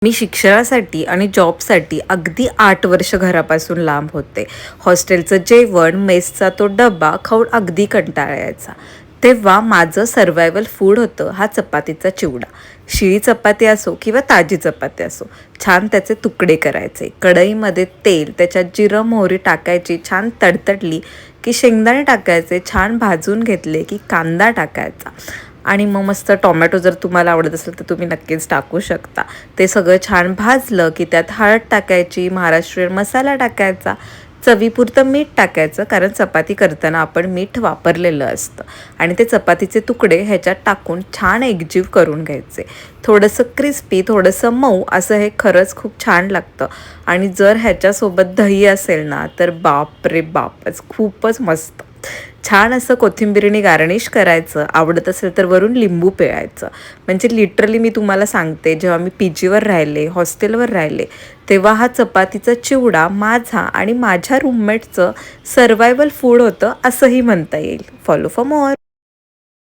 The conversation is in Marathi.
मी शिक्षणासाठी आणि जॉबसाठी अगदी 8 वर्ष घरापासून लांब होते. हॉस्टेलचं जेवण, मेसचा तो डब्बा खाऊन अगदी कंटाळा यायचा. तेव्हा माझं सर्व्हायवल फूड होतं हा चपातीचा चिवडा. शिळी चपाती असो किंवा ताजी चपाती असो, छान त्याचे तुकडे करायचे. कढईमध्ये तेल, त्याच्यात जिरं मोहरी टाकायची, छान तडतडली की शेंगदाणे टाकायचे, छान भाजून घेतले की कांदा टाकायचा आणि मग मस्त टोमॅटो जर तुम्हाला आवडत असेल तर तुम्ही नक्कीच टाकू शकता. ते सगळं छान भाजलं की त्यात हळद टाकायची, महाराष्ट्रीयन मसाला टाकायचा, चवीपुरतं मीठ टाकायचं कारण चपाती करताना आपण मीठ वापरलेलं असतं आणि ते चपातीचे तुकडे ह्याच्यात टाकून छान एकजीव करून घ्यायचे. थोडंसं क्रिस्पी, थोडंसं मऊ असं हे खरंच खूप छान लागतं आणि जर ह्याच्यासोबत दही असेल ना तर बाप रे बापच, खूपच मस्त. छान असं कोथिंबिरीने गार्निश करायचं, आवडत असेल तर वरून लिंबू पिळायचं. म्हणजे लिटरली मी तुम्हाला सांगते, जेव्हा मी पीजीवर राहिले, हॉस्टेलवर राहिले, तेव्हा हा चपातीचा चिवडा माझा आणि माझ्या रूममेटचं सर्व्हायवल फूड होतं असंही म्हणता येईल. Follow for more.